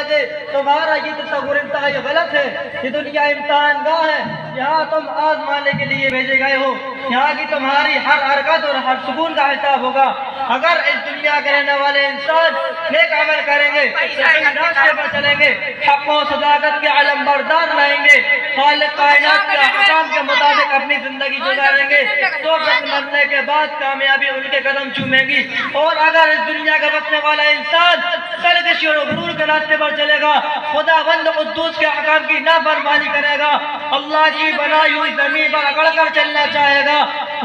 تمہارا یہ تصور انتہائی غلط ہے. یہ دنیا امتحان گاہ ہے. یہاں تم آزمانے کے لیے بھیجے گئے ہو. یہاں کی تمہاری ہر حرکت اور ہر سکون کا حساب ہوگا. اگر اس دنیا کے رہنے والے انسان نیک عمل کریں گے, صحیح راستے پر چلیں گے, حق و صداقت کے علم بردار رہیں گے, خالق کائنات کے احکام کے مطابق اپنی زندگی گزاریں گے, تو بس مرنے کے بعد کامیابی ان کے قدم چومیں گی. اور اگر اس دنیا کا بچنے والا انسان سرکشی اور غرور کے راستے پر چلے گا, خدا بند قدوس کے احکام کی نافرمانی کرے گا, اللہ کی بنائی ہوئی زمین پر اکڑ کر چلنا چاہے گا,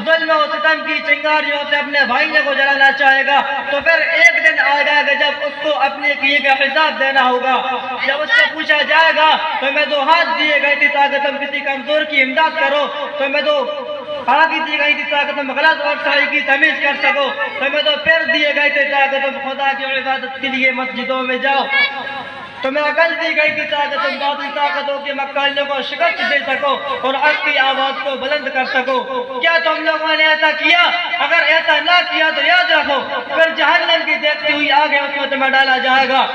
ظلم و ستم کی چنگاریوں سے اپنے بھائیوں کو جلانا چاہے گا, تو پھر ایک دن آئے گا کہ جب اس کو اپنے کیے کا حساب دینا ہوگا. جب اس سے پوچھا جائے گا تمہیں تو ہاتھ دیے گئے تھے تاکہ تم کسی کمزور کی امداد کرو, تمہیں تو آگے دی گئی تھی تاکہ تم غلط اور صحیح کی تمیز کر سکو, تمہیں تو پیر دیے گئے تھے تاکہ تم خدا کی عبادت کے لیے مسجدوں میں جاؤ, تمہیں عقل دی گئی تھی تاکہ تم باطل طاقتوں کے مکاریوں کو شکست دے سکو اور حق کی آواز کو بلند کر سکو. کیا تم لوگوں نے ایسا کیا؟ اگر ایسا نہ کیا تو یاد رکھو پھر جہنم کی دیکھتی ہوئی آگے اس میں تمہیں ڈالا جائے گا.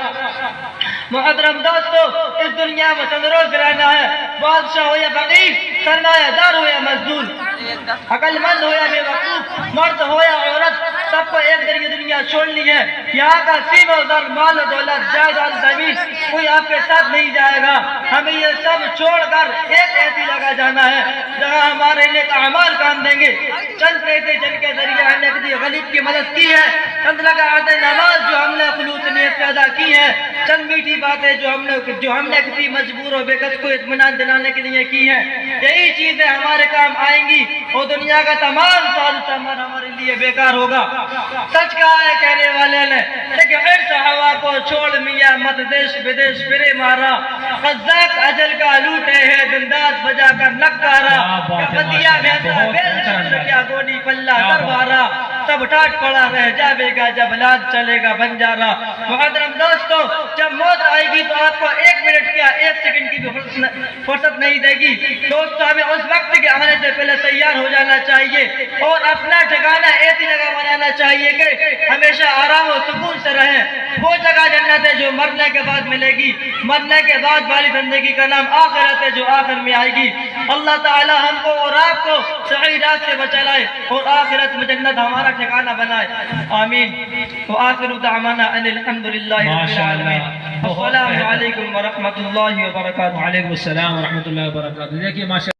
محترم دوستو, اس دنیا میں چند روز رہنا ہے. بادشاہ ہو یا فقیر, سرمایہ دار ہو یا مزدور, عقل مند ہو یا بے وقوف, مرد ہو یا عورت, سب کو ایک دن یہ دنیا چھوڑنی ہے. یہاں کا سیم و زر, مال و دولت, جائیداد, زمین, کوئی آپ کے ساتھ نہیں جائے گا. ہمیں یہ سب چھوڑ کر ایک ایسی جگہ جانا ہے جہاں ہمارے نیک اعمال کام دیں گے. چند پیسے جن کے ذریعے ہم نے کسی غریب کی مدد کی ہے, چند رکعتیں نماز جو ہم نے خلوص نیت سے ادا کی ہے, چند میٹھی باتیں جو ہم نے کسی مجبور و بے کس کو اطمینان دلانے کے لیے کی ہیں, یہی چیزیں ہمارے کام آئیں گی اور دنیا کا تمام سال سمر ہمارے لیے بیکار ہوگا. سچ کہا ہے کہنے والے نے کہ عرص ہوا کو چھوڑ میاں مت دیش بدیش پھرے مارا, قذاق اجل کا لوٹے ہے دندات بجا کر نکارا, کیا بھینسا بیل کیا گولی پلہ دربارا, سب ٹاٹ پڑا رہ جاوے گا جب لاد چلے گا بنجارا. محترم دوستو, جب موت آئے گی تو آپ کو ایک منٹ کیا ایک سیکنڈ کی بھی فرصت نہیں دے گی. دوستو, ہمیں اس وقت کے آنے سے پہلے تیار ہو جانا چاہیے اور اپنا ٹھکانہ ایسی جگہ بنانا چاہیے کہ ہمیشہ آرام و سکون سے رہیں. وہ جگہ جنت ہے جو مرنے کے بعد ملے گی. مرنے کے بعد والی زندگی کا نام آخرت ہے جو آخر میں آئے گی. اللہ تعالی ہم کو اور آپ کو صحیح راستے پر چلائے اور آخرت میں جنت ہمارا ٹھکانہ بنائے. آمین. وآخر دعوانا ان الحمدللہ رب العالمین. السلام علیکم ورحمۃ اللہ وبرکاتہ. وعلیکم السلام ورحمۃ اللہ وبرکاتہ. دیکھیے ماشاء